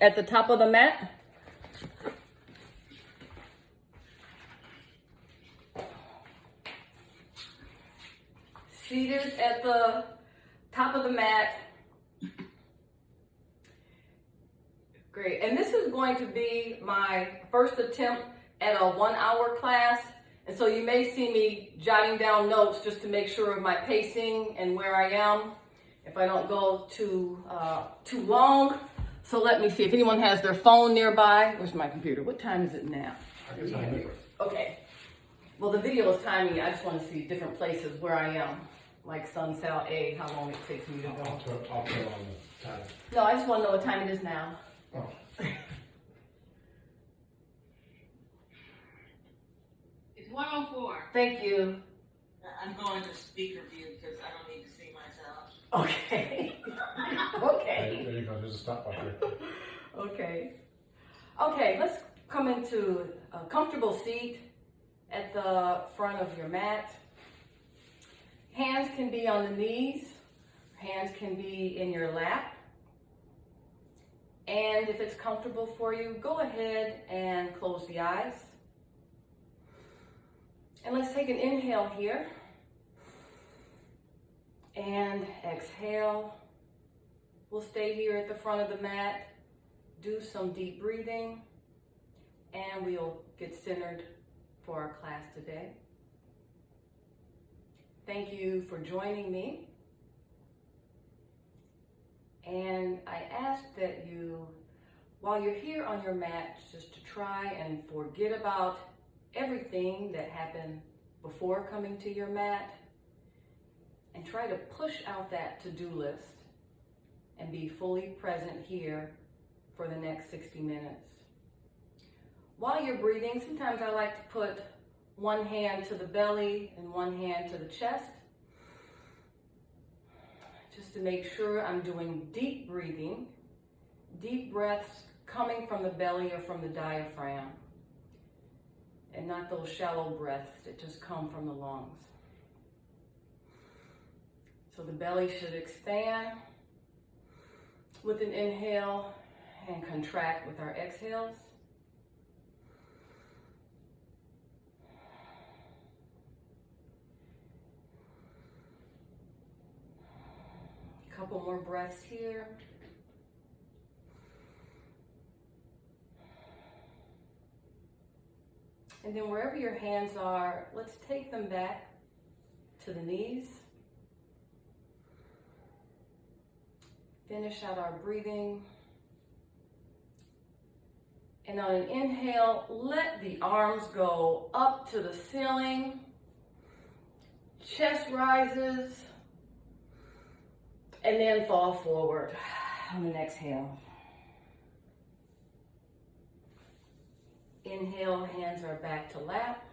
At the top of the mat. Seated at the top of the mat. Great. And this is going to be my first attempt at a 1-hour class. And so you may see me jotting down notes just to make sure of my pacing and where I am, if I don't go too long. So let me see if anyone has their phone nearby. Where's my computer? What time is it now? Okay. Well, the video is timing. I just want to see different places where I am, like Sunsal A, how long it takes me to go. I'll put on the time. No, I just want to know what time it is now. Oh. It's 1:04. Thank you. I'm going to speaker view because I don't need to see myself. Okay. Okay. There you go, there's a stopwatch there. Okay. Okay, let's come into a comfortable seat at the front of your mat. Hands can be on the knees. Hands can be in your lap. And if it's comfortable for you, go ahead and close the eyes. And let's take an inhale here. And exhale. We'll stay here at the front of the mat, do some deep breathing, and we'll get centered for our class today. Thank you for joining me. And I ask that you, while you're here on your mat, just to try and forget about everything that happened before coming to your mat, and try to push out that to-do list and be fully present here for the next 60 minutes. While you're breathing, sometimes I like to put one hand to the belly and one hand to the chest, just to make sure I'm doing deep breathing, deep breaths coming from the belly or from the diaphragm, and not those shallow breaths that just come from the lungs. So the belly should expand with an inhale and contract with our exhales. A couple more breaths here. And then wherever your hands are, let's take them back to the knees. Finish out our breathing. And on an inhale, let the arms go up to the ceiling. Chest rises. And then fall forward on an exhale. Inhale, hands are back to lap.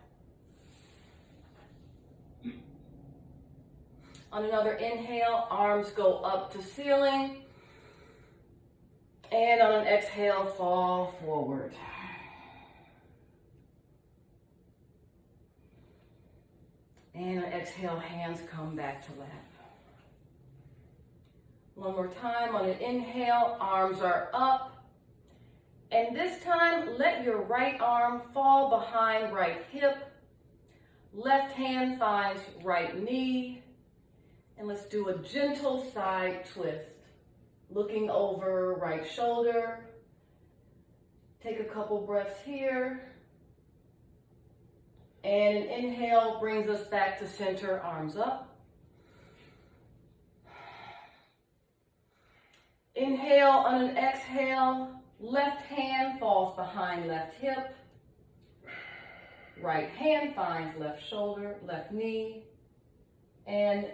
On another inhale, arms go up to ceiling. And on an exhale, fall forward. And on exhale, hands come back to lap. One more time. On an inhale, arms are up. And this time, let your right arm fall behind right hip. Left hand finds right knee. And let's do a gentle side twist. Looking over right shoulder. Take a couple breaths here. And an inhale brings us back to center, arms up. Inhale, on an exhale, left hand falls behind left hip. Right hand finds left shoulder, left knee. And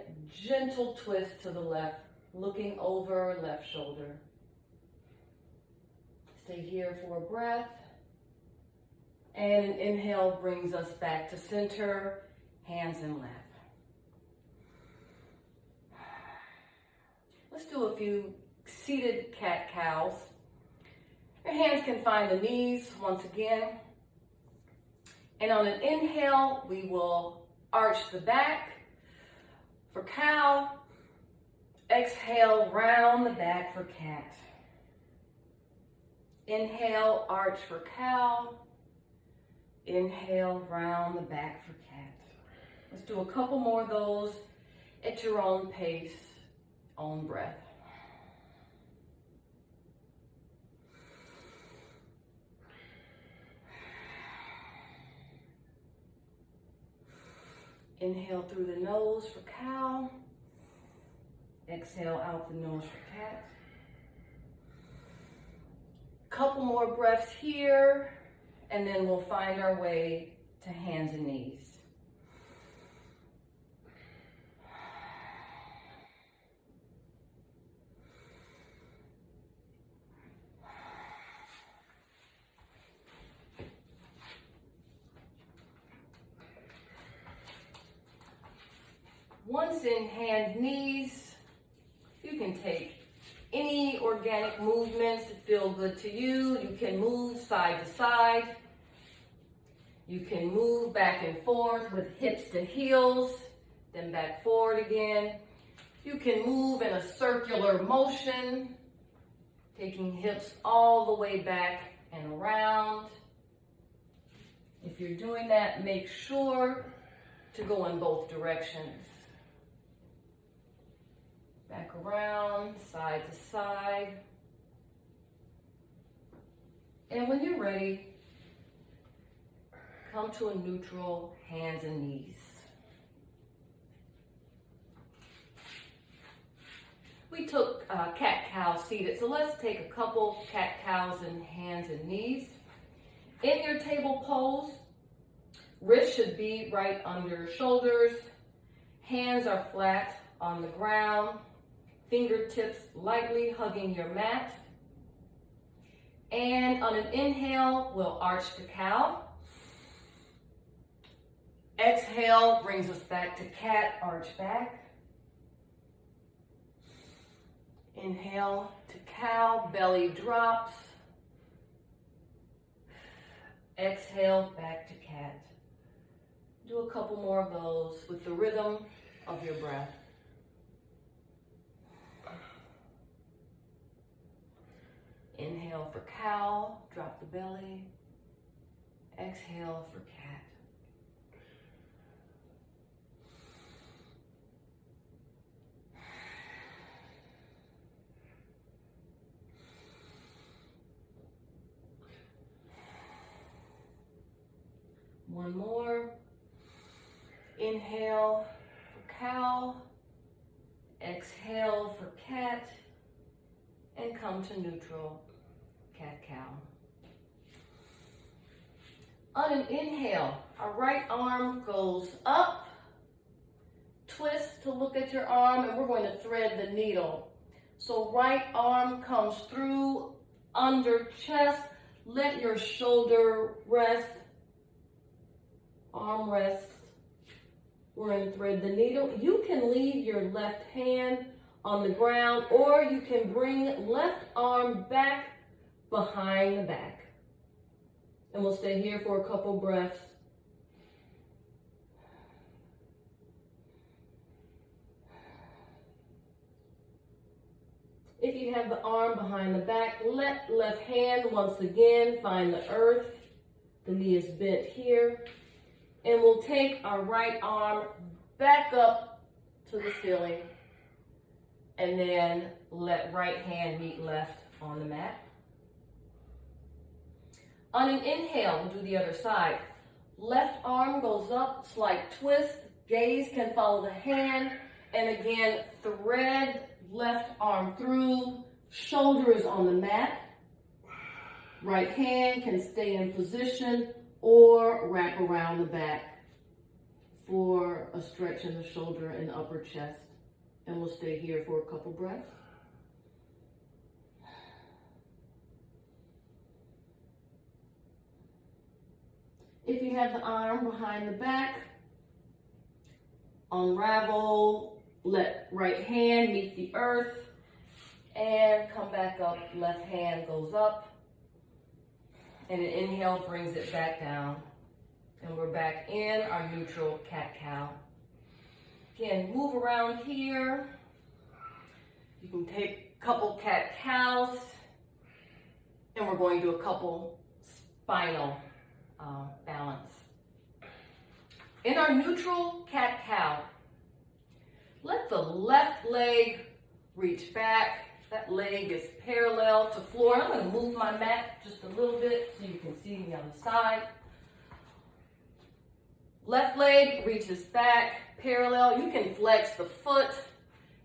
gentle twist to the left, looking over left shoulder. Stay here for a breath. And an inhale brings us back to center, hands in lap. Let's do a few seated cat-cows. Your hands can find the knees once again. And on an inhale, we will arch the back for cow. Exhale, round the back for cat. Inhale, arch for cow. Inhale, round the back for cat. Let's do a couple more of those at your own pace, own breath. Inhale through the nose for cow. Exhale out the nose for cat. Couple more breaths here, and then we'll find our way to hands and knees. Once in hand knees, you can take any organic movements that feel good to you. You can move side to side. You can move back and forth with hips to heels, then back forward again. You can move in a circular motion, taking hips all the way back and around. If you're doing that, make sure to go in both directions. Back around, side to side. And when you're ready, come to a neutral, hands and knees. We took cat-cow seated, so let's take a couple cat-cows in hands and knees. In your table pose, wrists should be right under shoulders. Hands are flat on the ground. Fingertips lightly hugging your mat. And on an inhale, we'll arch to cow. Exhale brings us back to cat, arch back. Inhale to cow, belly drops. Exhale, back to cat. Do a couple more of those with the rhythm of your breath. Inhale for cow, drop the belly. Exhale for cat. One more. Inhale for cow. Exhale for cat. And come to neutral, cat-cow. On an inhale, our right arm goes up. Twist to look at your arm, and we're going to thread the needle. So right arm comes through, under chest. Let your shoulder rest. Arm rests. We're going to thread the needle. You can leave your left hand on the ground, or you can bring left arm back behind the back. And we'll stay here for a couple breaths. If you have the arm behind the back, let left hand once again find the earth. The knee is bent here. And we'll take our right arm back up to the ceiling. And then let right hand meet left on the mat. On an inhale, we'll do the other side. Left arm goes up, slight twist. Gaze can follow the hand. And again, thread left arm through. Shoulder is on the mat. Right hand can stay in position or wrap around the back for a stretch in the shoulder and upper chest. And we'll stay here for a couple breaths. If you have the arm behind the back, unravel, let right hand meet the earth, and come back up. Left hand goes up, and an inhale brings it back down. And we're back in our neutral cat-cow. Again, move around here. You can take a couple cat-cows, and we're we're going to do a couple spinal balance. In our neutral cat-cow, let the left leg reach back. That leg is parallel to floor. I'm going to move my mat just a little bit so you can see the other side. Left leg reaches back, parallel. You can flex the foot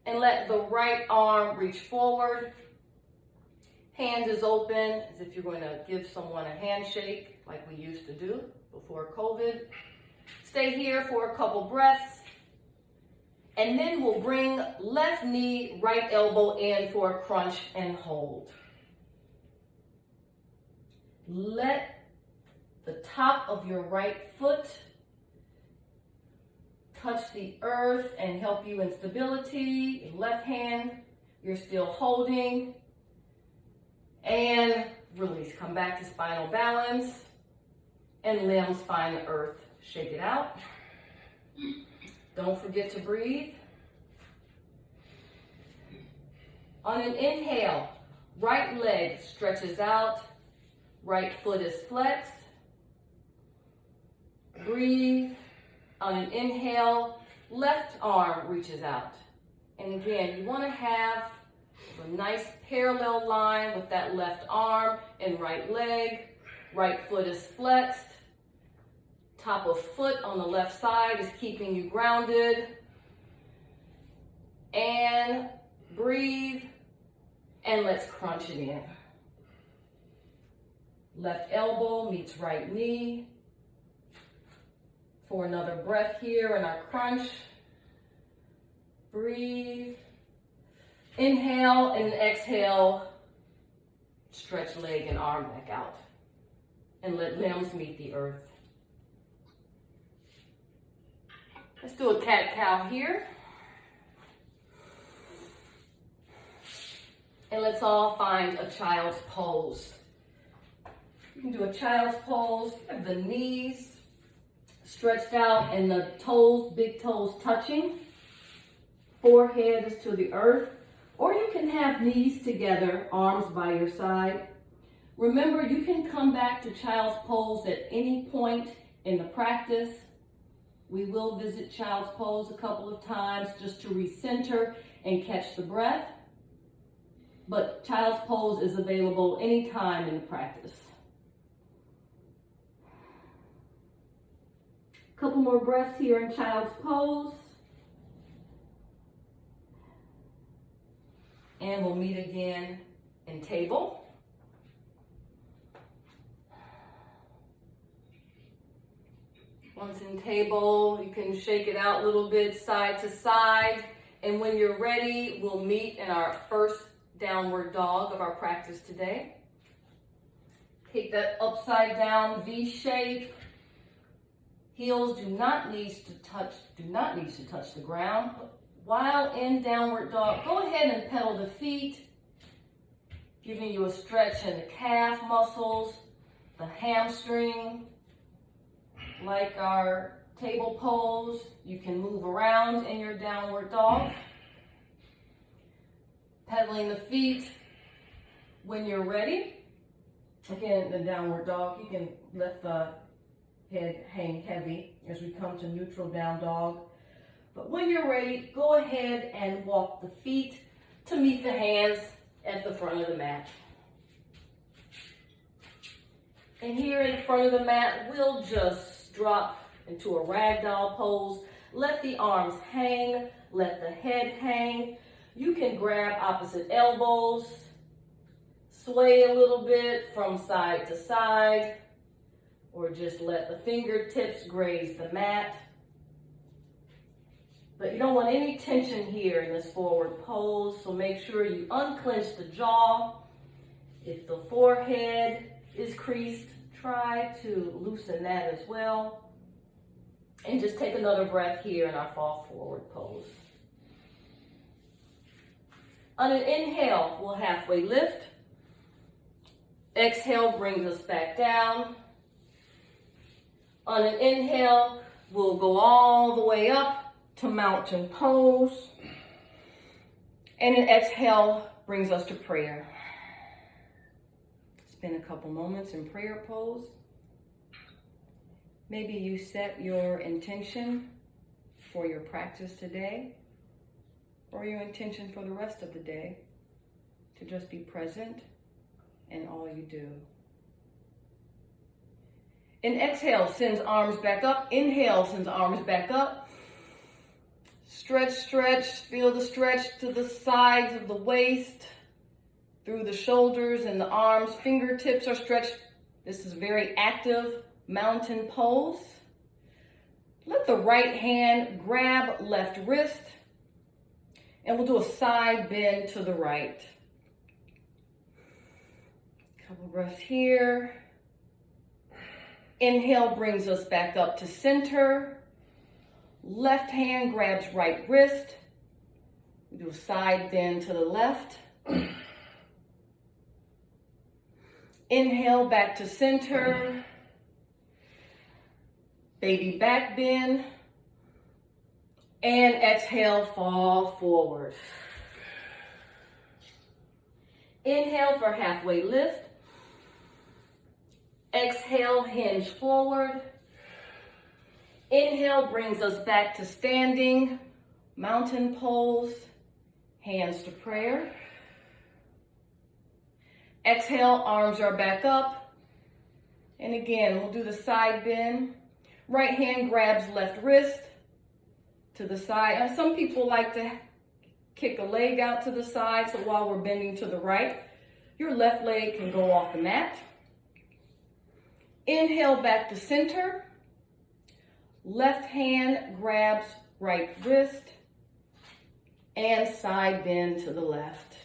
and let the right arm reach forward. Hand is open as if you're going to give someone a handshake like we used to do before COVID. Stay here for a couple breaths. And then we'll bring left knee, right elbow in for a crunch and hold. Let the top of your right foot touch the earth and help you in stability. Left hand, you're still holding. And release. Come back to spinal balance. And limbs find the earth. Shake it out. Don't forget to breathe. On an inhale, right leg stretches out, right foot is flexed. Breathe. On an inhale, left arm reaches out. And again, you want to have a nice parallel line with that left arm and right leg. Right foot is flexed. Top of foot on the left side is keeping you grounded. And breathe. And let's crunch it in. Left elbow meets right knee. For another breath here in our crunch. Breathe. Inhale and exhale. Stretch leg and arm back out. And let limbs meet the earth. Let's do a cat-cow here. And let's all find a child's pose. You can do a child's pose. You have the knees stretched out and the toes, big toes touching. Forehead is to the earth. Or you can have knees together, arms by your side. Remember, you can come back to child's pose at any point in the practice. We will visit child's pose a couple of times just to recenter and catch the breath. But child's pose is available anytime in the practice. A couple more breaths here in child's pose. And we'll meet again in table. Once in table, you can shake it out a little bit side to side. And when you're ready, we'll meet in our first downward dog of our practice today. Take that upside down V shape. Heels do not need to touch the ground. While in downward dog, go ahead and pedal the feet, giving you a stretch in the calf muscles, the hamstring. Like our table pose, you can move around in your downward dog. Pedaling the feet when you're ready. Again, the downward dog, you can let the head hang heavy as we come to neutral down dog. But when you're ready, go ahead and walk the feet to meet the hands at the front of the mat. And here in front of the mat, we'll just drop into a ragdoll pose. Let the arms hang, let the head hang. You can grab opposite elbows, sway a little bit from side to side, or just let the fingertips graze the mat. But you don't want any tension here in this forward pose, so make sure you unclench the jaw. If the forehead is creased, try to loosen that as well. And just take another breath here in our fall forward pose. On an inhale, we'll halfway lift. Exhale brings us back down. On an inhale, we'll go all the way up to mountain pose. And an exhale brings us to prayer. spend a couple moments in prayer pose. Maybe you set your intention for your practice today, or your intention for the rest of the day, to just be present in all you do. And exhale, sends arms back up. Inhale, sends arms back up. Stretch, stretch. Feel the stretch to the sides of the waist, through the shoulders and the arms. Fingertips are stretched. This is very active mountain pose. Let the right hand grab left wrist, and we'll do a side bend to the right. Couple breaths here. Inhale brings us back up to center. Left hand grabs right wrist. We do a side bend to the left. Inhale back to center. Baby back bend. And exhale, fall forward. Inhale for halfway lift. Exhale, hinge forward. Inhale brings us back to standing, mountain pose, hands to prayer. Exhale, arms are back up. And again, we'll do the side bend. Right hand grabs left wrist to the side. And some people like to kick a leg out to the side, so while we're bending to the right, your left leg can go off the mat. Inhale back to center. Left hand grabs right wrist and side bend to the left.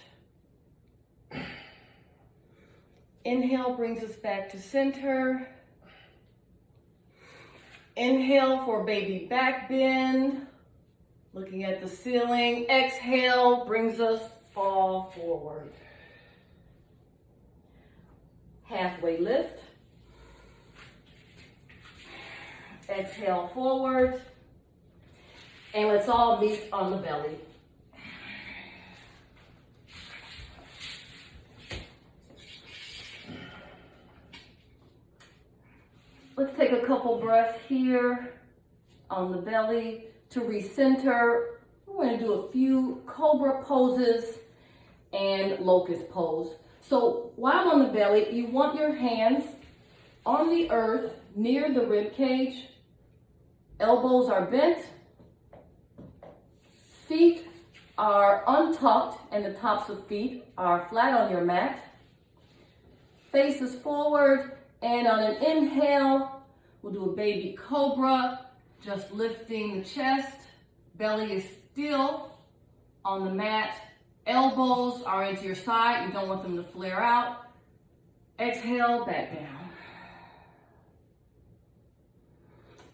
Inhale brings us back to center. Inhale for baby back bend, looking at the ceiling. Exhale brings us fall forward. Halfway lift. Exhale forward, and let's all meet on the belly. Let's take a couple breaths here on the belly to recenter. We're going to do a few cobra poses and locust pose. So while on the belly, you want your hands on the earth near the rib cage. Elbows are bent, feet are untucked, and the tops of feet are flat on your mat. Faces forward, and on an inhale, we'll do a baby cobra, just lifting the chest. Belly is still on the mat. Elbows are into your side. You don't want them to flare out. Exhale, back down.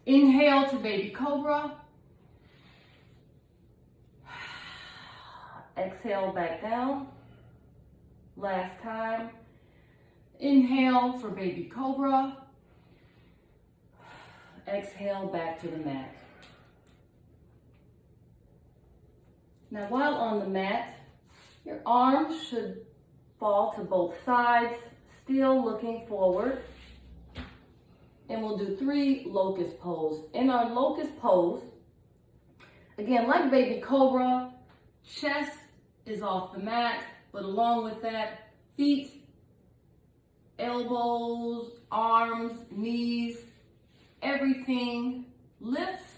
Inhale to baby cobra. Exhale, back down. Last time. Inhale for baby cobra. Exhale, back to the mat. Now, while on the mat, your arms should fall to both sides, still looking forward. And we'll do 3 locust pose. In our locust pose, again, like baby cobra, chest is off the mat, but along with that, feet, elbows, arms, knees, everything lifts.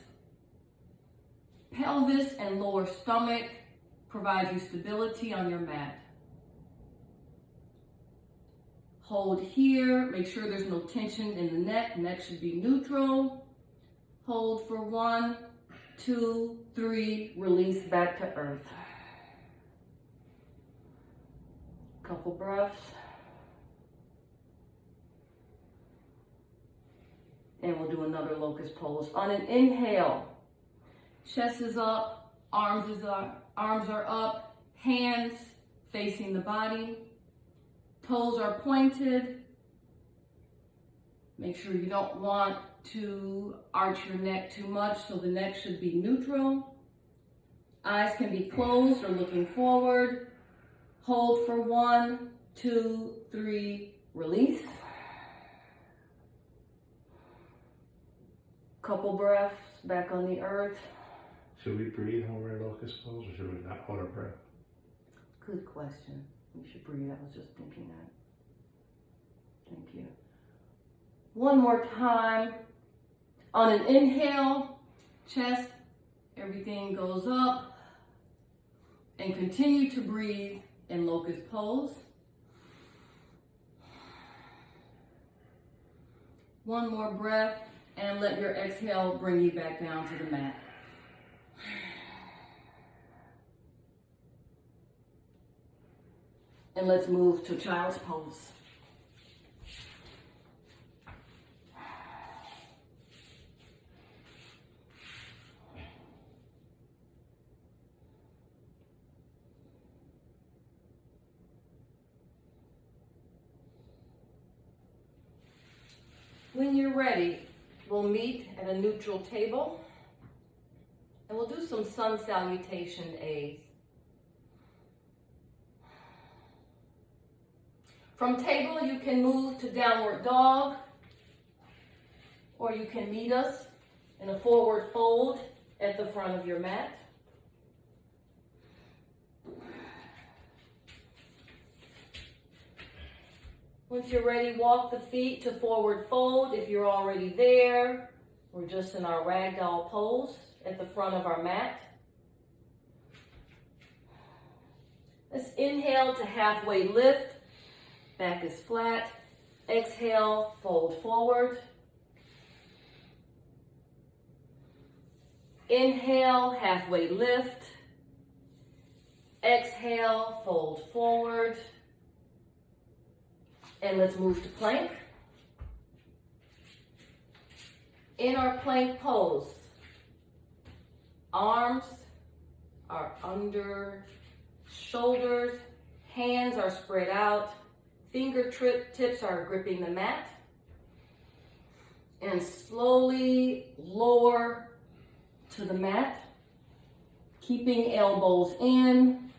Pelvis and lower stomach provides you stability on your mat. Hold here, make sure there's no tension in the neck. Neck should be neutral. Hold for 1, 2, 3, release back to earth. Couple breaths. And we'll do another locust pose. On an inhale, chest is up, arms are up, hands facing the body. Toes are pointed. Make sure you don't want to arch your neck too much, so the neck should be neutral. Eyes can be closed or looking forward. Hold for 1, 2, 3, Release. Couple breaths back on the earth. Should we breathe when we're in locust pose, or should we not hold our breath? Good question. You should breathe. I was just thinking that. Thank you. One more time. On an inhale, chest, everything goes up. And continue to breathe in locust pose. One more breath, and let your exhale bring you back down to the mat. And let's move to child's pose. When you're ready, we'll meet at a neutral table and we'll do some sun salutation A's. From table, you can move to downward dog, or you can meet us in a forward fold at the front of your mat. Once you're ready, walk the feet to forward fold. If you're already there, we're just in our ragdoll pose at the front of our mat. Let's inhale to halfway lift. Back is flat. Exhale, fold forward. Inhale, halfway lift. Exhale, fold forward. And let's move to plank. In our plank pose, arms are under shoulders, hands are spread out, fingertips are gripping the mat. And slowly lower to the mat, keeping elbows in.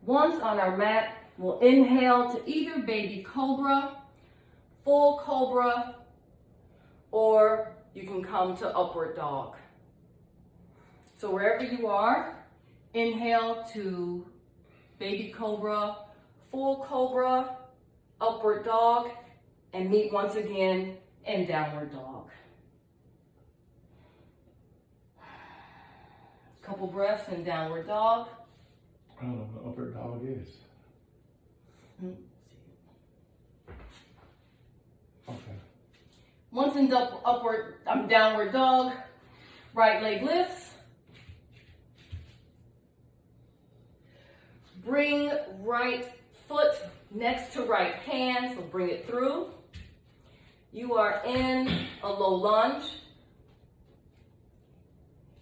Once on our mat, we'll inhale to either baby cobra, full cobra, or you can come to upward dog. So wherever you are, inhale to baby cobra, full cobra, upward dog, and meet once again in downward dog. Couple breaths in downward dog. I don't know what upward dog is. Okay. Once in downward dog, right leg lifts. Bring right foot next to right hand, so bring it through. You are in a low lunge.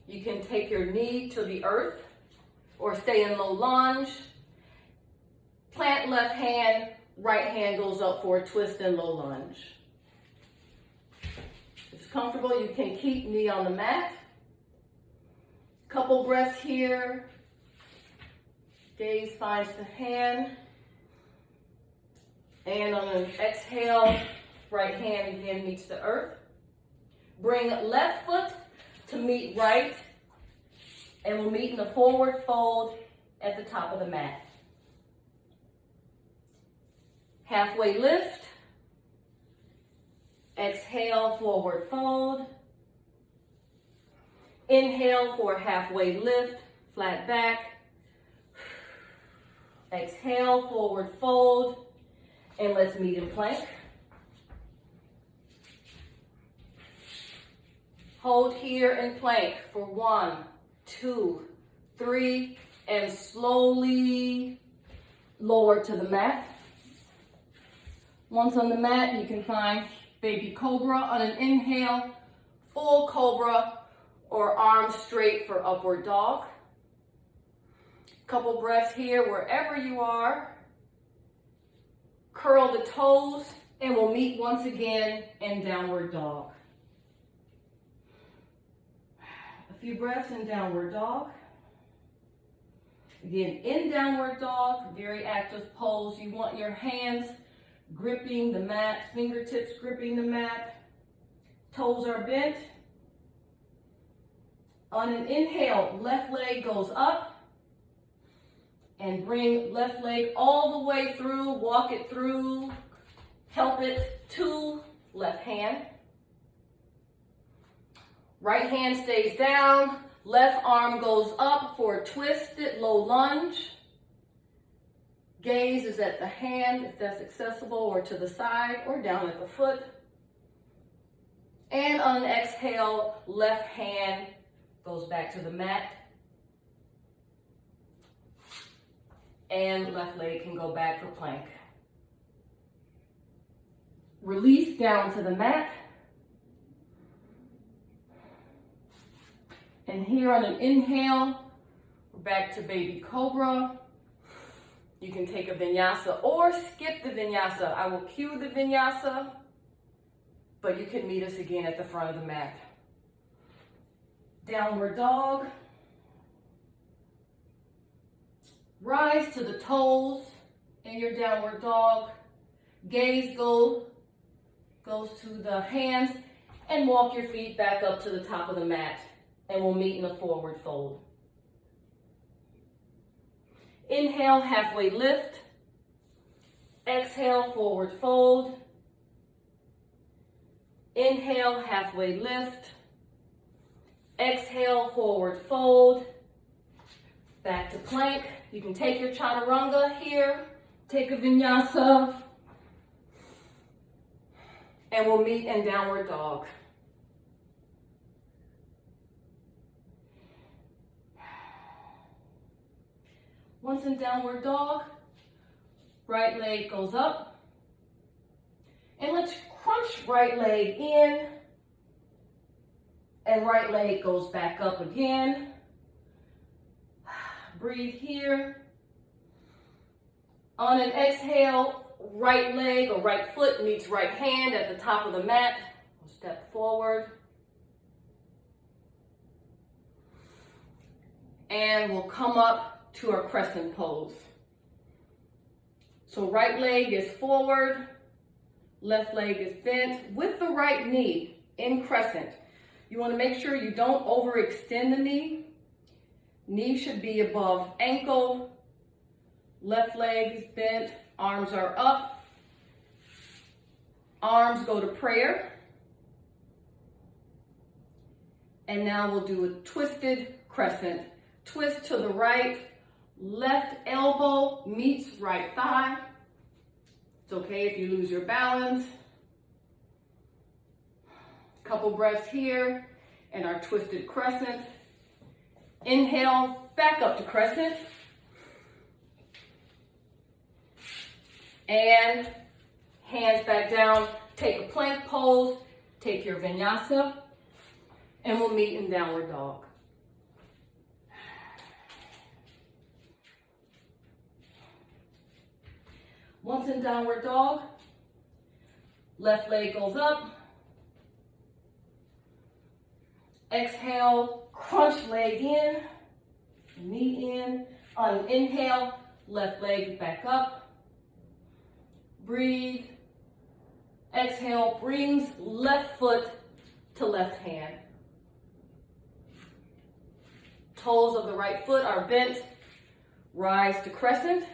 You can take your knee to the earth or stay in low lunge. Plant left hand, right hand goes up for a twist and low lunge. If it's comfortable, you can keep knee on the mat. Couple breaths here. Gaze finds the hand. And on an exhale, right hand again meets the earth. Bring left foot to meet right. And we'll meet in a forward fold at the top of the mat. Halfway lift. Exhale, forward fold. Inhale for halfway lift, flat back. Exhale, forward fold. And let's meet in plank. Hold here in plank for 1, 2, 3, and slowly lower to the mat. Once on the mat, you can find baby cobra on an inhale, full cobra, or arms straight for upward dog. Couple breaths here wherever you are. Curl the toes, and we'll meet once again in downward dog. A few breaths in downward dog. Again, in downward dog, very active pose. You want your hands gripping the mat, fingertips gripping the mat. Toes are bent. On an inhale, left leg goes up. And bring left leg all the way through, walk it through, help it to left hand. Right hand stays down, left arm goes up for a twisted low lunge. Gaze is at the hand if that's accessible, or to the side, or down at the foot. And on an exhale, left hand goes back to the mat. And left leg can go back for plank. Release down to the mat. And here on an inhale, we're back to baby cobra. You can take a vinyasa or skip the vinyasa. I will cue the vinyasa, but you can meet us again at the front of the mat. Downward dog. Rise to the toes in your downward dog. Gaze goes to the hands, and walk your feet back up to the top of the mat, and we'll meet in a forward fold. Inhale, halfway lift. Exhale, forward fold. Inhale, halfway lift. Exhale, forward fold. Back to plank. You can take your chaturanga here, take a vinyasa, and we'll meet in downward dog. Once in downward dog, right leg goes up, and let's crunch right leg in, and right leg goes back up again. Breathe here. On an exhale, right leg or right foot meets right hand at the top of the mat. We'll step forward. And we'll come up to our crescent pose. So right leg is forward, left leg is bent with the right knee in crescent. You want to make sure you don't overextend the knee. Knee should be above ankle. Left leg is bent. Arms are up. Arms go to prayer. And now we'll do a twisted crescent. Twist to the right. Left elbow meets right thigh. It's okay if you lose your balance. Couple breaths here in our twisted crescent. Inhale, back up to crescent. And hands back down. Take a plank pose. Take your vinyasa. And we'll meet in downward dog. Once in downward dog, left leg goes up. Exhale, crunch leg in, knee in. On an inhale, left leg back up. Breathe. Exhale, brings left foot to left hand. Toes of the right foot are bent. Rise to crescent.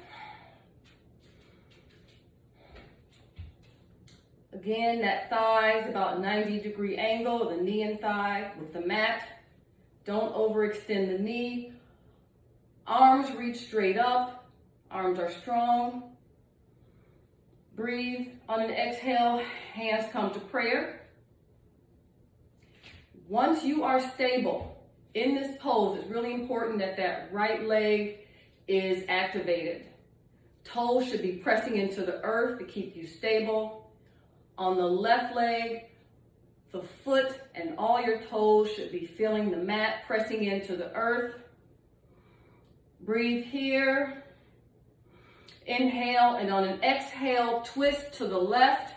Again, that thigh is about 90-degree angle, the knee and thigh with the mat. Don't overextend the knee. Arms reach straight up. Arms are strong. Breathe. On an exhale, hands come to prayer. Once you are stable in this pose, it's really important that that right leg is activated. Toes should be pressing into the earth to keep you stable. On the left leg, the foot and all your toes should be feeling the mat, pressing into the earth. Breathe here. Inhale, and on an exhale, twist to the left.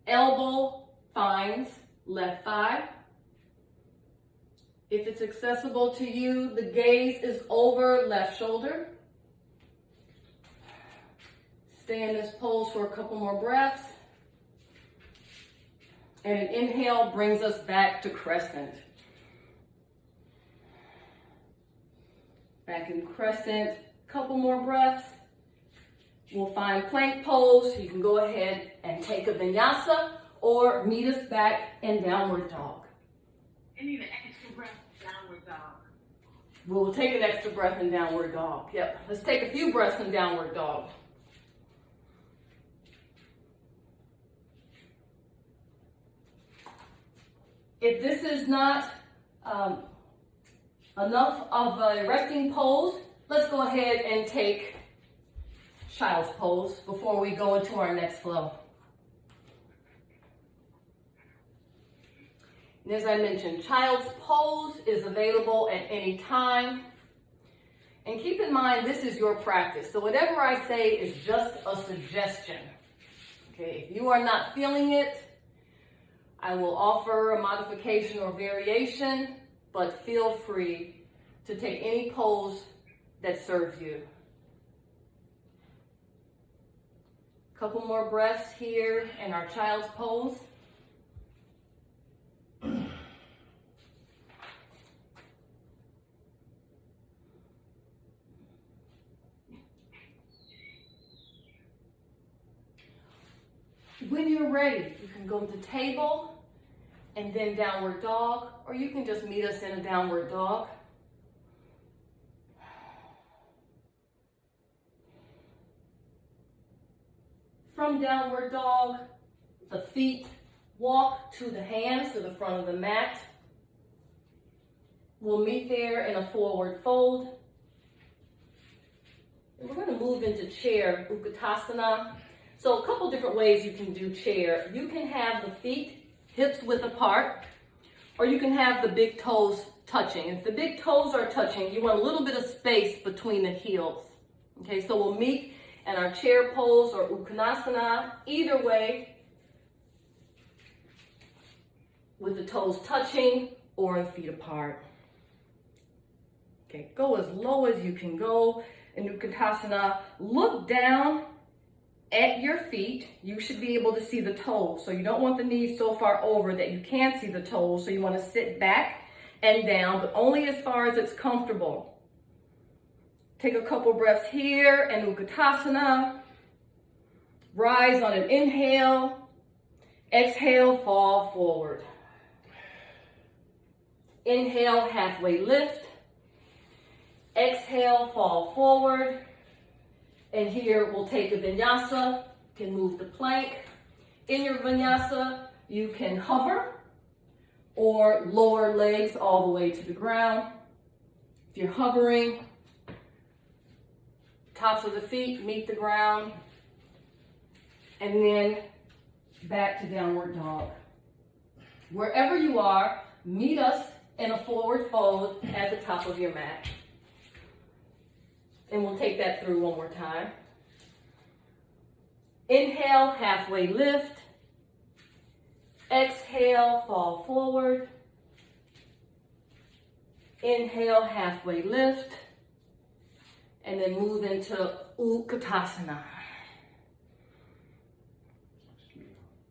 Elbow finds left thigh. If it's accessible to you, the gaze is over left shoulder. Stay in this pose for a couple more breaths. And an inhale brings us back to crescent. Back in crescent, couple more breaths. We'll find plank pose. You can go ahead and take a vinyasa or meet us back in downward dog. I need an extra breath, downward dog. We'll take an extra breath in downward dog. Yep, let's take a few breaths in downward dog. If this is not enough of a resting pose, let's go ahead and take child's pose before we go into our next flow. And as I mentioned, child's pose is available at any time. And keep in mind, this is your practice. So whatever I say is just a suggestion. Okay, if you are not feeling it, I will offer a modification or variation, but feel free to take any pose that serves you. Couple more breaths here in our child's pose. When you're ready, you can go to table and then downward dog, or you can just meet us in a downward dog. From downward dog, the feet walk to the hands to the front of the mat. We'll meet there in a forward fold. And we're going to move into chair, Utkatasana. So a couple different ways you can do chair. You can have the feet hips width apart, or you can have the big toes touching. If the big toes are touching, you want a little bit of space between the heels. Okay, so we'll meet in our chair pose or Utkanasana, either way, with the toes touching or the feet apart. Okay, go as low as you can go in Utkatasana. Look down at your feet. You should be able to see the toes. So you don't want the knees so far over that you can't see the toes. So you want to sit back and down, but only as far as it's comfortable. Take a couple breaths here in Utkatasana. Rise on an inhale. Exhale, fall forward. Inhale, halfway lift. Exhale, fall forward. And here we'll take a vinyasa. You can move the plank. In your vinyasa, you can hover or lower legs all the way to the ground. If you're hovering, tops of the feet meet the ground. And then back to downward dog. Wherever you are, meet us in a forward fold at the top of your mat. And we'll take that through one more time. Inhale, halfway lift. Exhale, fall forward. Inhale, halfway lift. And then move into Utkatasana.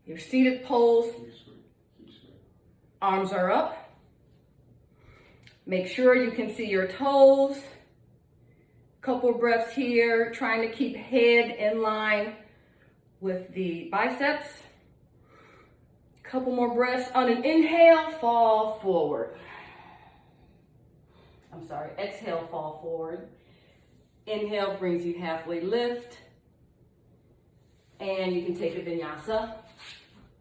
Your seated pose. Arms are up. Make sure you can see your toes. Couple breaths here, trying to keep head in line with the biceps. Couple more breaths. On an inhale, fall forward. Exhale, fall forward. Inhale brings you halfway lift. And you can take a vinyasa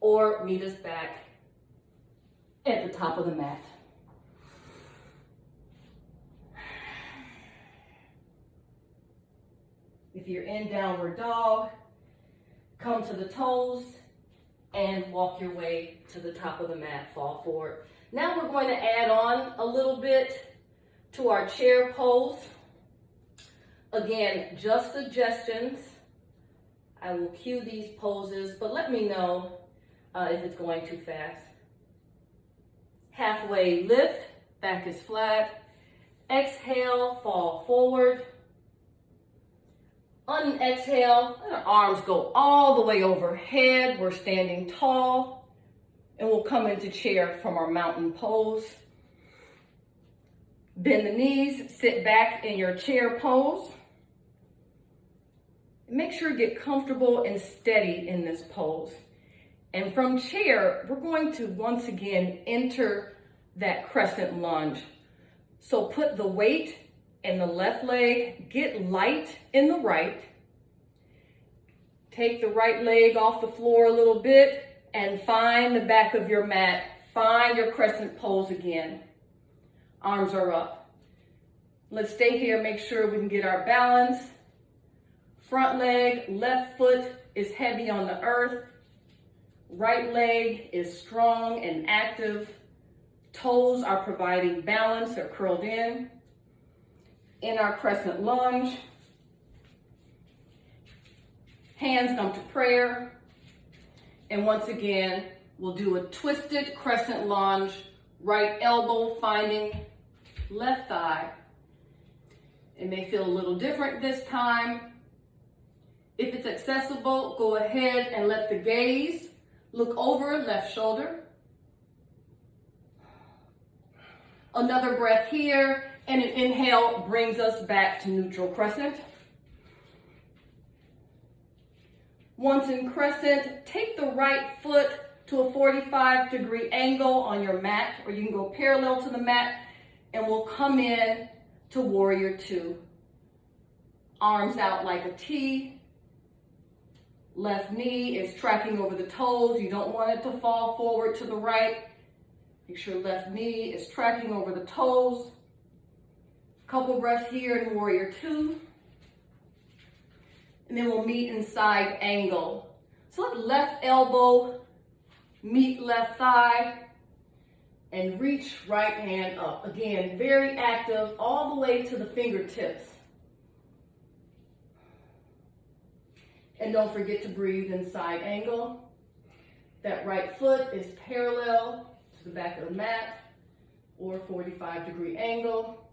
or meet us back at the top of the mat. If you're in downward dog, come to the toes and walk your way to the top of the mat, fall forward. Now we're going to add on a little bit to our chair pose. Again, just suggestions. I will cue these poses, but let me know if it's going too fast. Halfway lift, back is flat. Exhale, fall forward. Exhale, let our arms go all the way overhead. We're standing tall. And we'll come into chair from our mountain pose. Bend the knees, sit back in your chair pose. Make sure you get comfortable and steady in this pose. And from chair, we're going to once again enter that crescent lunge. So put the weight in the left leg, get light in the right. Take the right leg off the floor a little bit and find the back of your mat. Find your crescent pose again. Arms are up. Let's stay here, make sure we can get our balance. Front leg, left foot is heavy on the earth. Right leg is strong and active. Toes are providing balance, they're curled in. In our crescent lunge, hands come to prayer. And once again, we'll do a twisted crescent lunge, right elbow finding left thigh. It may feel a little different this time. If it's accessible, go ahead and let the gaze look over left shoulder. Another breath here, and an inhale brings us back to neutral crescent. Once in crescent, take the right foot to a 45-degree angle on your mat, or you can go parallel to the mat, and we'll come in to warrior two. Arms out like a T. Left knee is tracking over the toes. You don't want it to fall forward to the right. Make sure left knee is tracking over the toes. Couple breaths here in warrior two. And then we'll meet in side angle. So let left elbow meet left thigh and reach right hand up. Again, very active all the way to the fingertips. And don't forget to breathe in side angle. That right foot is parallel to the back of the mat or 45-degree angle.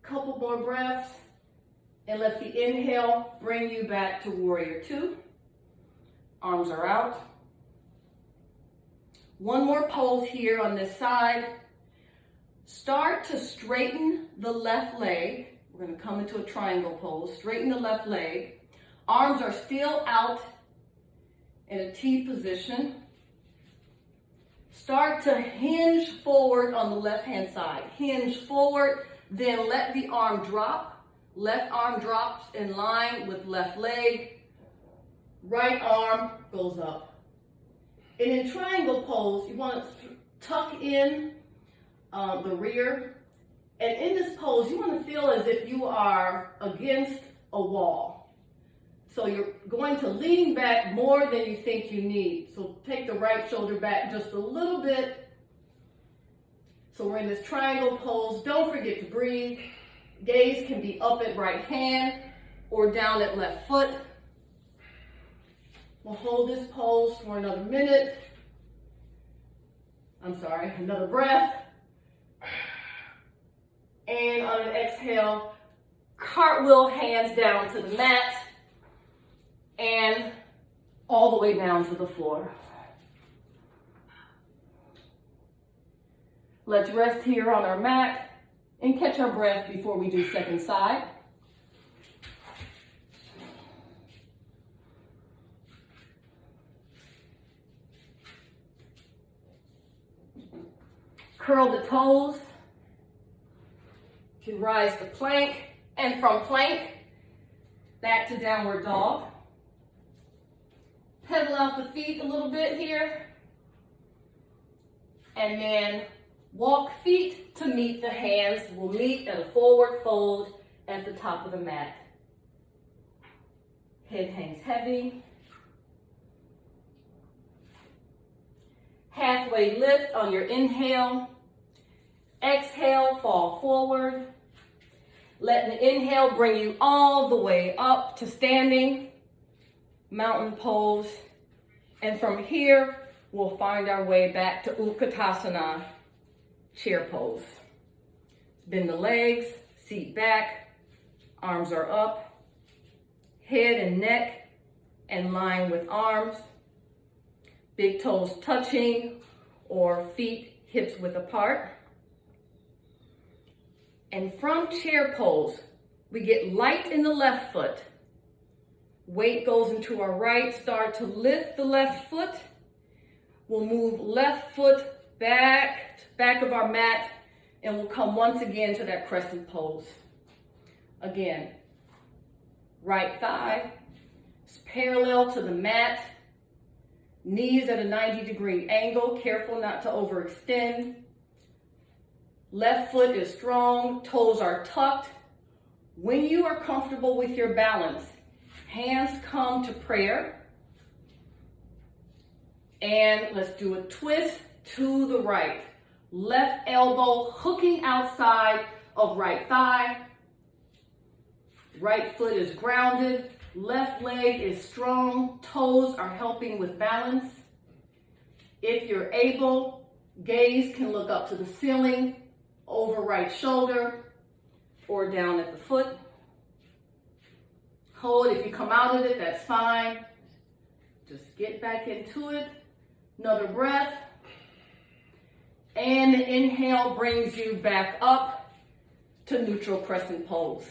Couple more breaths and let the inhale bring you back to warrior two. Arms are out. One more pose here on this side. Start to straighten the left leg. We're going to come into a triangle pose. Straighten the left leg. Arms are still out in a T position. Start to hinge forward on the left-hand side. Hinge forward, then let the arm drop. Left arm drops in line with left leg. Right arm goes up. And in triangle pose, you want to tuck in the rear. And in this pose, you want to feel as if you are against a wall. So you're going to lean back more than you think you need. So take the right shoulder back just a little bit. So we're in this triangle pose. Don't forget to breathe. Gaze can be up at right hand or down at left foot. We'll hold this pose for another minute. Another breath. And on an exhale, cartwheel hands down to the mat. And all the way down to the floor. Let's rest here on our mat and catch our breath before we do second side. Curl the toes. You can rise to plank, and from plank, back to downward dog. Pedal out the feet a little bit here. And then walk feet to meet the hands. We'll meet at a forward fold at the top of the mat. Head hangs heavy. Halfway lift on your inhale. Exhale, fall forward. Let the inhale bring you all the way up to standing. Mountain pose, and from here we'll find our way back to Utkatasana, chair pose. Bend the legs, seat back, arms are up, head and neck in line with arms, big toes touching or feet hips width apart. And from chair pose, we get light in the left foot. Weight goes into our right, start to lift the left foot. We'll move left foot back of our mat, and we'll come once again to that crescent pose. Again, right thigh is parallel to the mat, knees at a 90-degree angle, careful not to overextend. Left foot is strong, toes are tucked. When you are comfortable with your balance, hands come to prayer. And let's do a twist to the right. Left elbow hooking outside of right thigh. Right foot is grounded. Left leg is strong. Toes are helping with balance. If you're able, gaze can look up to the ceiling, over right shoulder, or down at the foot. Hold. If you come out of it, that's fine. Just get back into it. Another breath. And the inhale brings you back up to neutral crescent pose.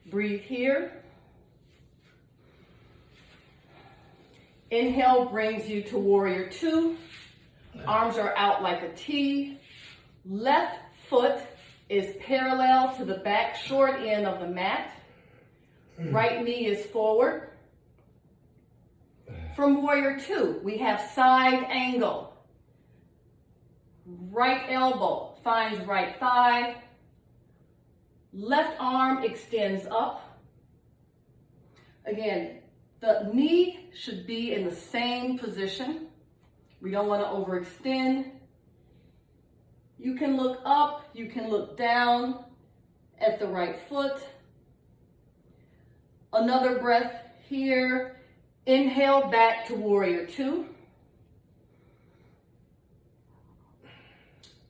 Breathe here. Inhale brings you to warrior two. Arms are out like a T. Left foot is parallel to the back short end of the mat. Right knee is forward. From warrior two, we have side angle. Right elbow finds right thigh. Left arm extends up. Again, the knee should be in the same position. We don't want to overextend. You can look up, you can look down at the right foot. Another breath here. Inhale back to warrior two.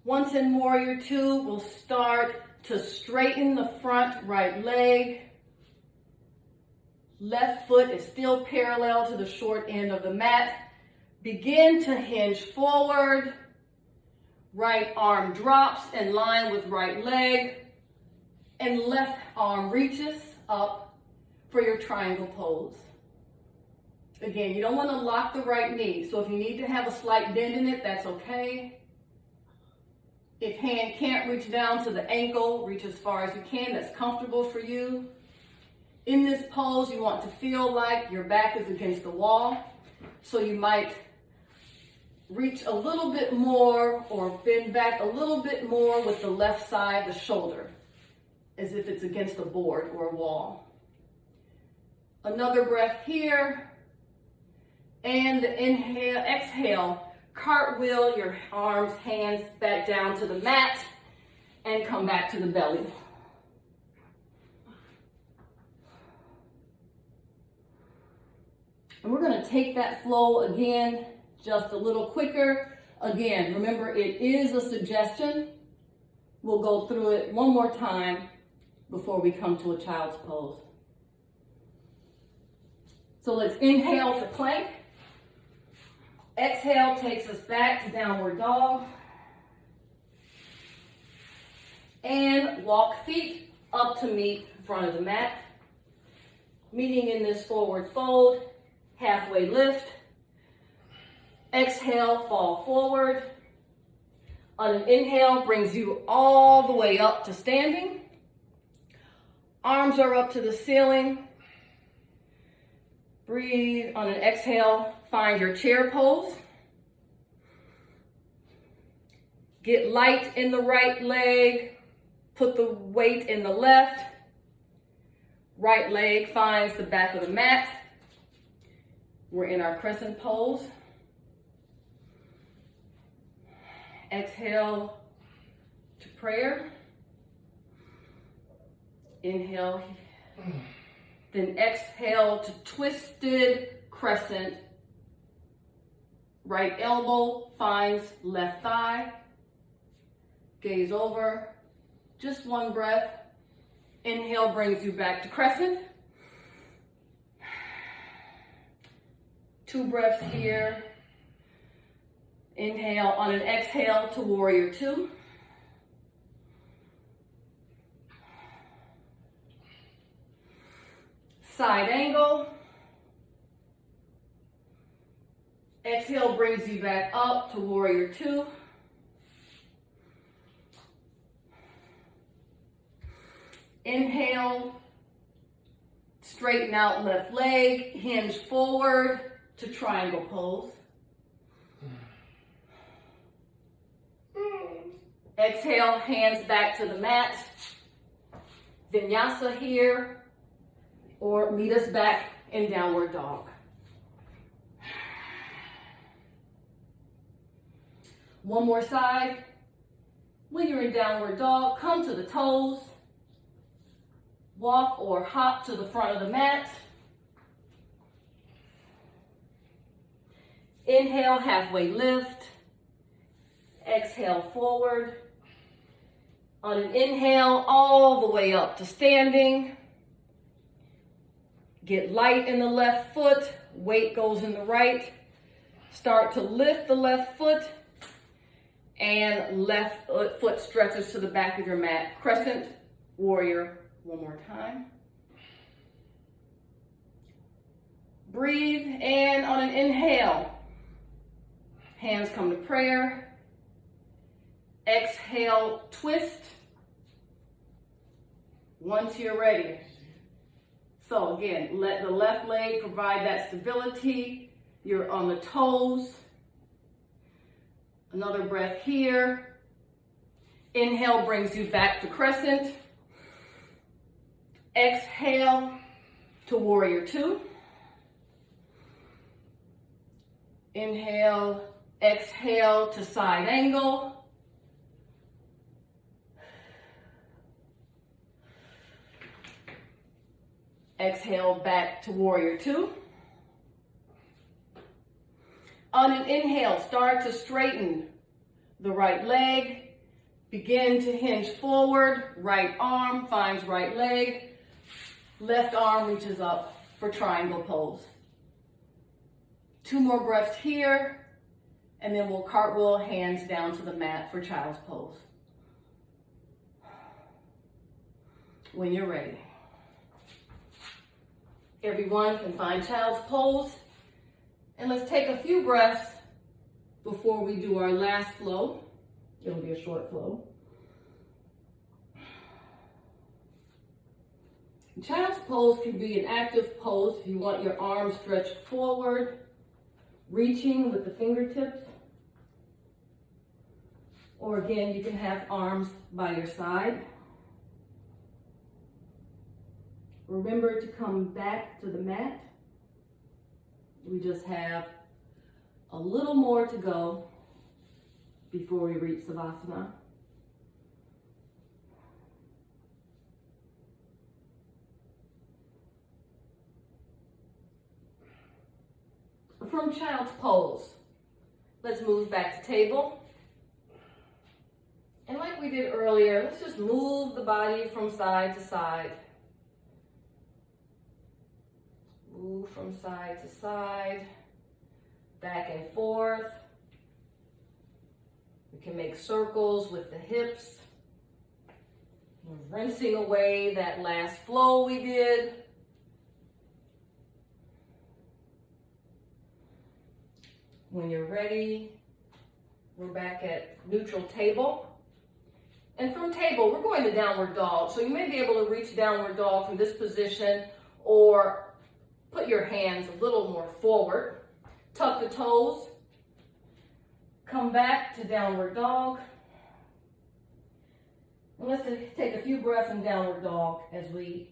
Once in warrior two, we'll start to straighten the front right leg. Left foot is still parallel to the short end of the mat. Begin to hinge forward. Right arm drops in line with right leg. And left arm reaches up for your triangle pose. Again, you don't want to lock the right knee. So if you need to have a slight bend in it, that's okay. If hand can't reach down to the ankle, reach as far as you can. That's comfortable for you. In this pose, you want to feel like your back is against the wall. So you might reach a little bit more or bend back a little bit more with the left side, the shoulder, as if it's against a board or a wall. Another breath here. And inhale, exhale, cartwheel your arms, hands back down to the mat and come back to the belly. And we're going to take that flow again, just a little quicker. Again, remember it is a suggestion. We'll go through it one more time before we come to a child's pose. So let's inhale to plank. Exhale takes us back to downward dog. And walk feet up to meet the front of the mat. Meeting in this forward fold, halfway lift. Exhale, fall forward. On an inhale, brings you all the way up to standing. Arms are up to the ceiling. Breathe. On an exhale, find your chair pose. Get light in the right leg. Put the weight in the left. Right leg finds the back of the mat. We're in our crescent pose. Exhale to prayer. Inhale. Then exhale to twisted crescent. Right elbow finds left thigh. Gaze over. Just one breath. Inhale brings you back to crescent. 2 breaths here. Inhale on an exhale to warrior 2. Side angle. Exhale brings you back up to warrior 2. Inhale, straighten out left leg, hinge forward to triangle pose. Exhale, hands back to the mat. Vinyasa here, or meet us back in downward dog. One more side. When you're in downward dog, come to the toes. Walk or hop to the front of the mat. Inhale, halfway lift. Exhale, forward. On an inhale, all the way up to standing. Get light in the left foot. Weight goes in the right. Start to lift the left foot. And left foot stretches to the back of your mat. Crescent, warrior. One more time. Breathe, and on an inhale, hands come to prayer. Exhale, twist. Once you're ready. So again, let the left leg provide that stability. You're on the toes. Another breath here. Inhale brings you back to crescent. Exhale to warrior 2. Inhale, exhale to side angle. Exhale back to warrior 2. On an inhale, start to straighten the right leg. Begin to hinge forward. Right arm finds right leg. Left arm reaches up for triangle pose. 2 more breaths here, and then we'll cartwheel hands down to the mat for child's pose. When you're ready. Everyone can find child's pose. And let's take a few breaths before we do our last flow. It'll be a short flow. Child's pose can be an active pose if you want your arms stretched forward, reaching with the fingertips. Or again, you can have arms by your side. Remember to come back to the mat. We just have a little more to go before we reach Savasana. From child's pose, let's move back to table. And like we did earlier, let's just move the body from side to side. Move from side to side, back and forth. We can make circles with the hips. We're rinsing away that last flow we did. When you're ready, we're back at neutral table. And from table, we're going to downward dog. So you may be able to reach downward dog from this position or put your hands a little more forward. Tuck the toes. Come back to downward dog. And let's take a few breaths in downward dog as we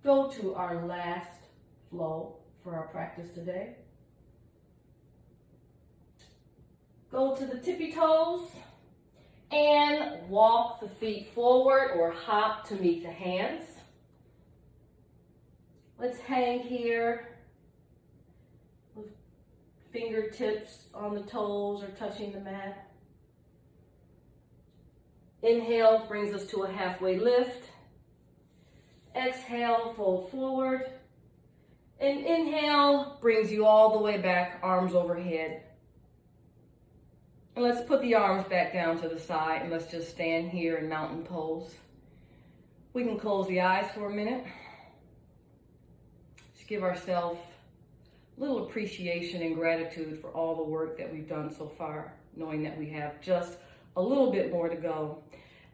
go to our last flow for our practice today. Go to the tippy toes and walk the feet forward or hop to meet the hands. Let's hang here with Fingertips on the toes or touching the mat. Inhale brings us to a halfway lift. Exhale, fold forward. And inhale brings you all the way back, arms overhead. And let's put the arms back down to the side and let's just stand here in mountain pose. We can close the eyes for a minute. Just give ourselves a little appreciation and gratitude for all the work that we've done so far, knowing that we have just a little bit more to go.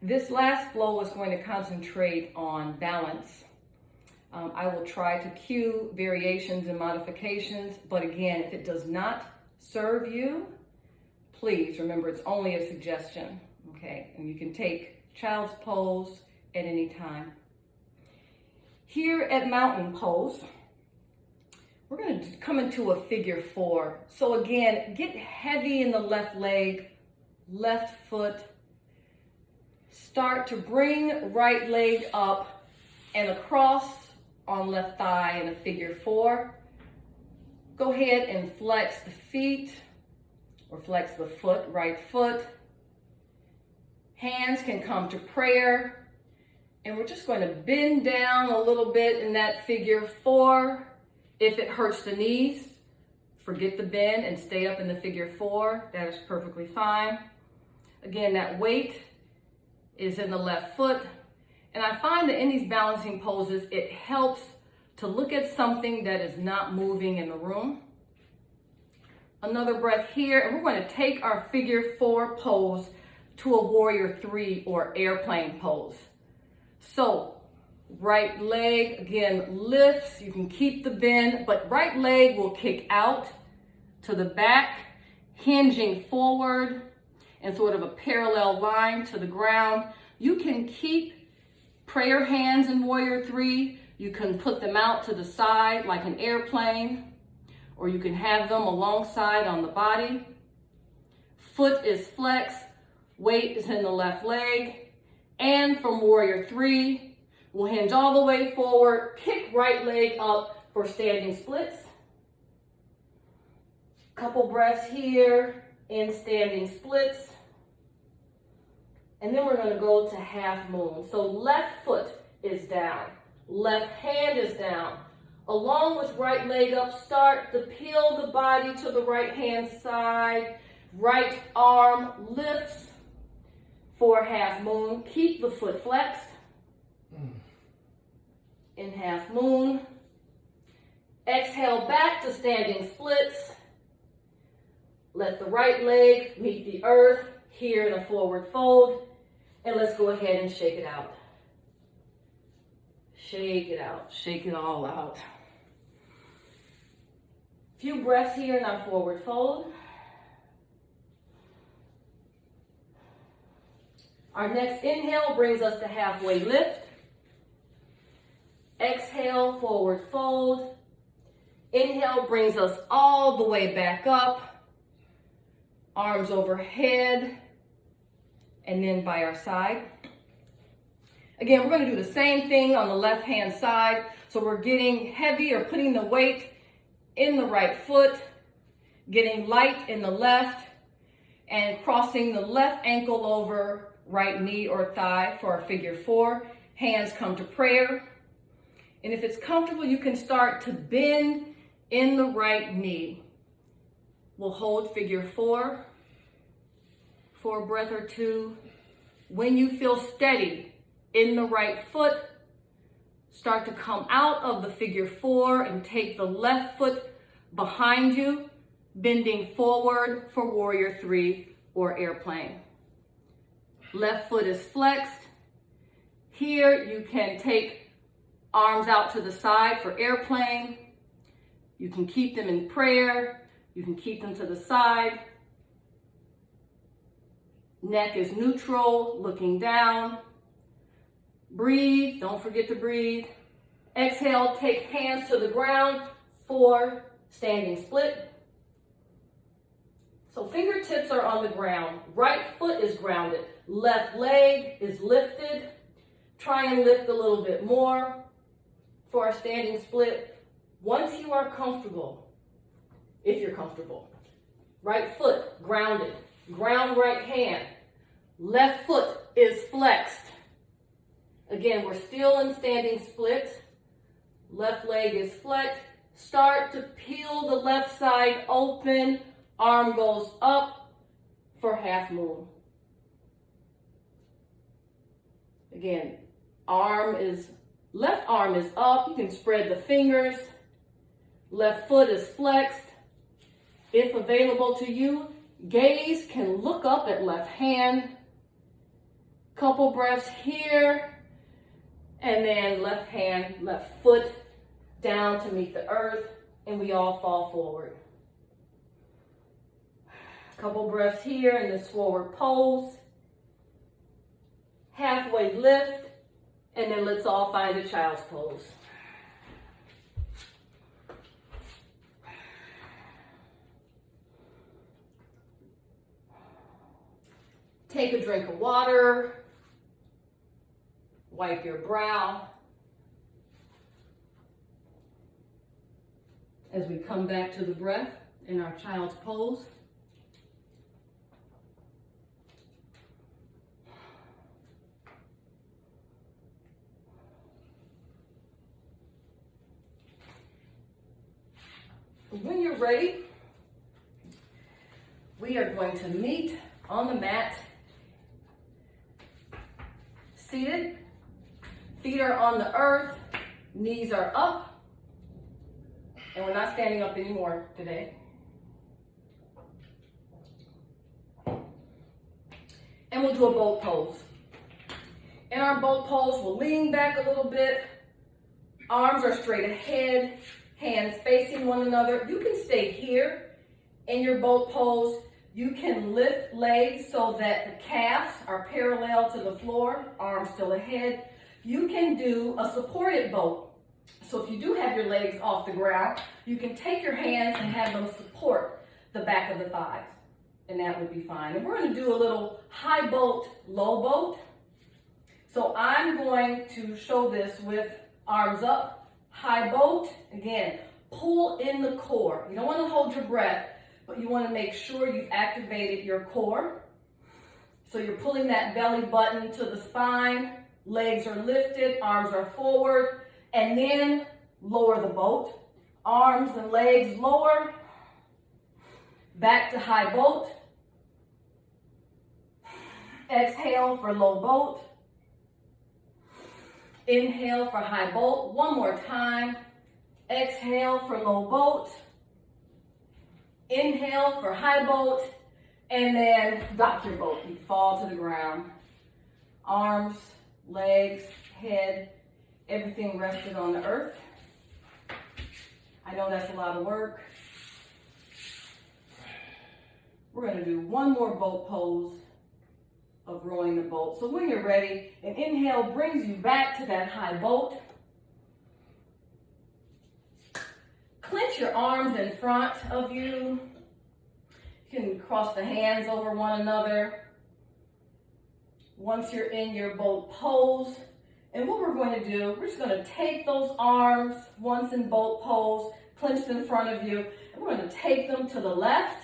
This last flow is going to concentrate on balance. I will try to cue variations and modifications, but again, if it does not serve you, please remember it's only a suggestion, okay? And you can take child's pose at any time. Here at mountain pose, we're going to come into a figure 4. So again, get heavy in the left leg, left foot. Start to bring right leg up and across on left thigh in a figure 4. Go ahead and flex the feet or flex the foot, right foot. Hands can come to prayer. And we're just going to bend down a little bit in that figure 4. If it hurts the knees, forget the bend and stay up in the figure 4. That is perfectly fine. Again, that weight is in the left foot. And I find that in these balancing poses, it helps to look at something that is not moving in the room. Another breath here, and we're going to take our figure 4 pose to a warrior 3 or airplane pose. So, right leg, again, lifts. You can keep the bend, but right leg will kick out to the back, hinging forward in sort of a parallel line to the ground. You can keep prayer hands in warrior 3. You can put them out to the side like an airplane, or you can have them alongside on the body. Foot is flexed, weight is in the left leg. And from warrior 3, we'll hinge all the way forward, kick right leg up for standing splits. Couple breaths here in standing splits. And then we're going to go to half moon. So left foot is down, left hand is down. Along with right leg up, start to peel the body to the right hand side. Right arm lifts for half moon. Keep the foot flexed in half moon. Exhale back to standing splits. Let the right leg meet the earth here in a forward fold. And let's go ahead and shake it out. Shake it out. Shake it all out. Few breaths here in our forward fold. Our next inhale brings us to halfway lift. Exhale, forward fold. Inhale brings us all the way back up. Arms overhead. And then by our side. Again, we're going to do the same thing on the left hand side. So we're getting heavy or putting the weight in the right foot, getting light in the left, and crossing the left ankle over right knee or thigh for our figure 4. Hands come to prayer. And if it's comfortable, you can start to bend in the right knee. We'll hold figure 4 for a breath or two. When you feel steady in the right foot, start to come out of the figure 4 and take the left foot behind you, bending forward for warrior 3 or airplane. Left foot is flexed. Here you can take arms out to the side for airplane. You can keep them in prayer. You can keep them to the side. Neck is neutral, looking down. Breathe, don't forget to breathe. Exhale, take hands to the ground for standing split. So fingertips are on the ground. Right foot is grounded. Left leg is lifted. Try and lift a little bit more for our standing split. Once you are comfortable, if you're comfortable. Right foot grounded, ground right hand. Left foot is flexed. Again, we're still in standing splits. Left leg is flexed. Start to peel the left side open. Arm goes up for half moon. Again, left arm is up. You can spread the fingers. Left foot is flexed. If available to you, gaze can look up at left hand. Couple breaths here. And then left hand, left foot down to meet the earth. And we all fall forward. Couple breaths here in this forward pose. Halfway lift. And then let's all find a child's pose. Take a drink of water. Wipe your brow. As we come back to the breath in our child's pose. When you're ready, we are going to meet on the mat, seated, feet are on the earth, knees are up, and we're not standing up anymore today. And we'll do a boat pose. In our boat pose, we'll lean back a little bit, arms are straight ahead, hands facing one another. You can stay here in your boat pose. You can lift legs so that the calves are parallel to the floor, arms still ahead. You can do a supported boat. So if you do have your legs off the ground, you can take your hands and have them support the back of the thighs, and that would be fine. And we're going to do a little high boat, low boat. So I'm going to show this with arms up. High boat, again, pull in the core. You don't want to hold your breath, but you want to make sure you've activated your core. So you're pulling that belly button to the spine, legs are lifted, arms are forward, and then lower the boat. Arms and legs lower, back to high boat. Exhale for low boat. Inhale for high boat. One more time. Exhale for low boat. Inhale for high boat. And then dock your boat. You fall to the ground. Arms, legs, head, everything rested on the earth. I know that's a lot of work. We're going to do one more boat pose of rowing the boat. So when you're ready, an inhale brings you back to that high boat. Clench your arms in front of you. You can cross the hands over one another. Once you're in your boat pose, and what we're going to do, we're just going to take those arms, once in boat pose, clenched in front of you, and we're going to take them to the left.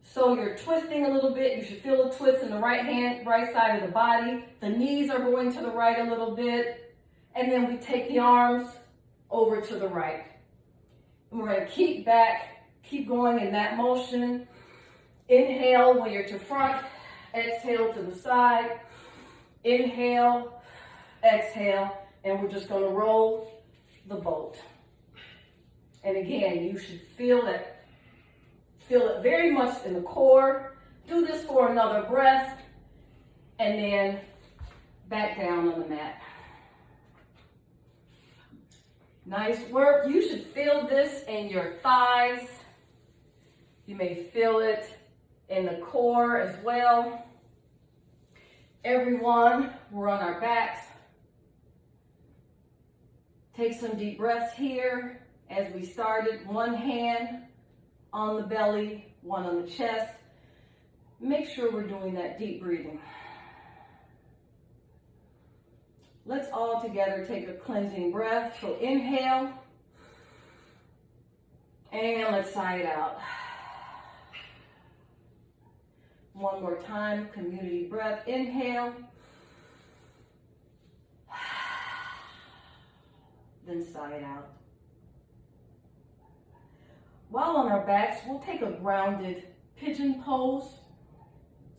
So you're twisting a little bit. You should feel a twist in the right side of the body. The knees are going to the right a little bit. And then we take the arms over to the right. And we're going to keep going in that motion. Inhale when you're to front. Exhale to the side. Inhale, exhale, and we're just going to roll the boat. And again, you should feel it very much in the core. Do this for another breath, and then back down on the mat. Nice work. You should feel this in your thighs. You may feel it in the core as well. Everyone, we're on our backs. Take some deep breaths here as we started. One hand on the belly, one on the chest. Make sure we're doing that deep breathing. Let's all together take a cleansing breath. So inhale And let's sigh it out. One more time, community breath. Inhale. Then sigh it out. While on our backs, we'll take a grounded pigeon pose.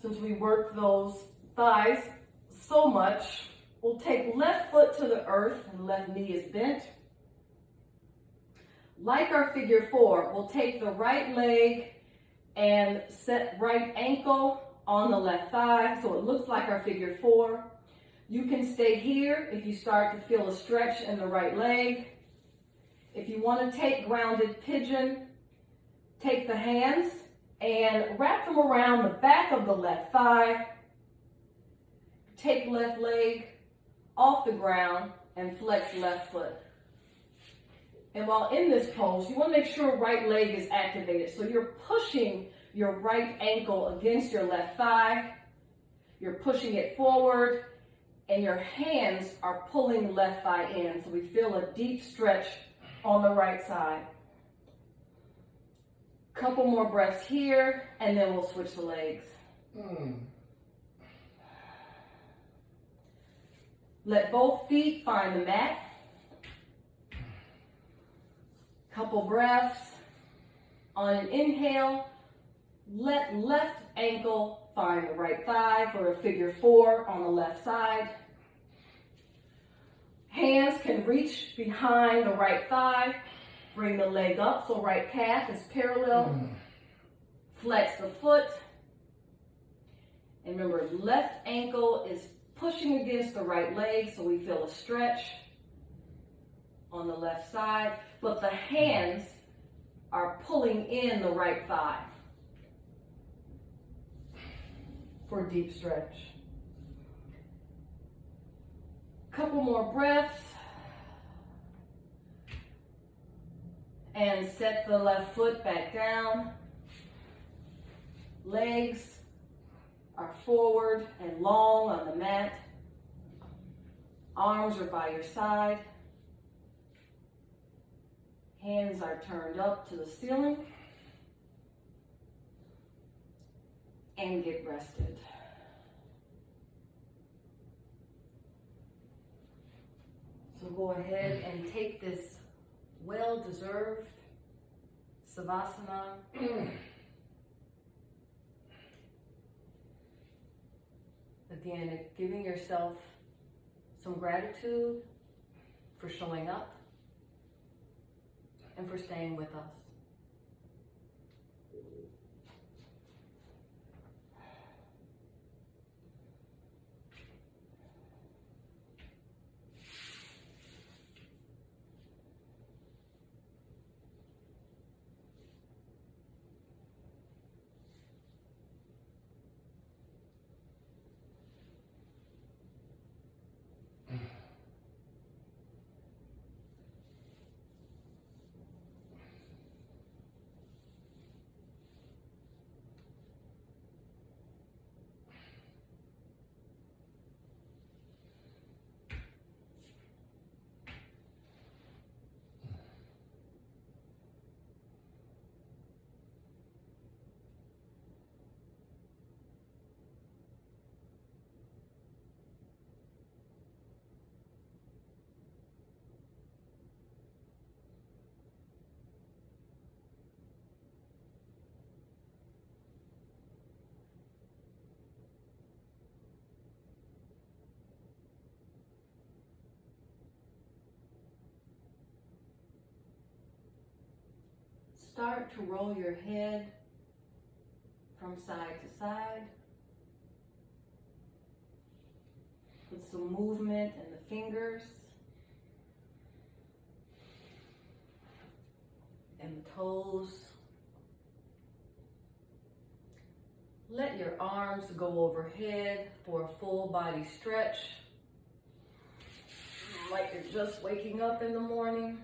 Since we work those thighs so much, we'll take left foot to the earth and left knee is bent. Like our figure four, we'll take the right leg and set right ankle on the left thigh so it looks like our figure four. You can stay here if you start to feel a stretch in the right leg. If you want to take grounded pigeon, take the hands and wrap them around the back of the left thigh. Take left leg off the ground and flex left foot. And while in this pose, you want to make sure right leg is activated. So you're pushing your right ankle against your left thigh. You're pushing it forward and your hands are pulling left thigh in. So we feel a deep stretch on the right side. Couple more breaths here and then we'll switch the legs. Let both feet find the mat. Couple breaths. On an inhale, let left ankle find the right thigh for a figure four on the left side. Hands can reach behind the right thigh. Bring the leg up so right calf is parallel. Flex the foot. And remember, left ankle is pushing against the right leg so we feel a stretch on the left side. But the hands are pulling in the right thigh for a deep stretch. Couple more breaths. And set the left foot back down. Legs are forward and long on the mat. Arms are by your side. Hands are turned up to the ceiling. And get rested. So go ahead and take this well-deserved Savasana. Again, giving yourself some gratitude for showing up and for staying with us. Start to roll your head from side to side with some movement in the fingers and the toes. Let your arms go overhead for a full body stretch, like you're just waking up in the morning.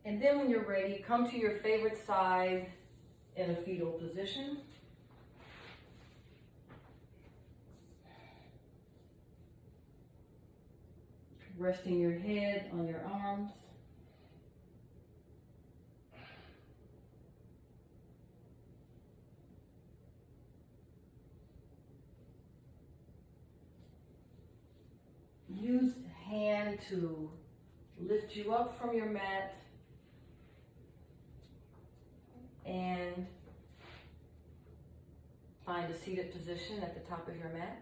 And then when you're ready, come to your favorite side in a fetal position. Resting your head on your arms. use hand to lift you up from your mat and find a seated position at the top of your mat.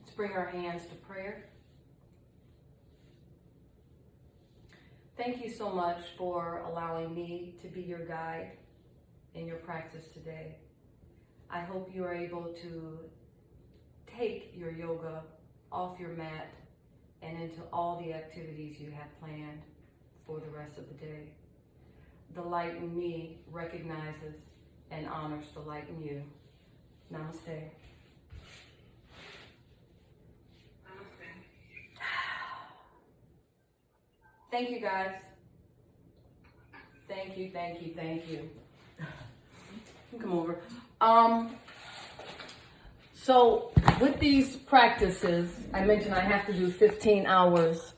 Let's bring our hands to prayer. Thank you so much for allowing me to be your guide in your practice today. I hope you are able to take your yoga off your mat and into all the activities you have planned for the rest of the day. The light in me recognizes and honors the light in you. Namaste. Thank you, guys. Thank you, thank you, thank you. Come over. So with these practices, I mentioned I have to do 15 hours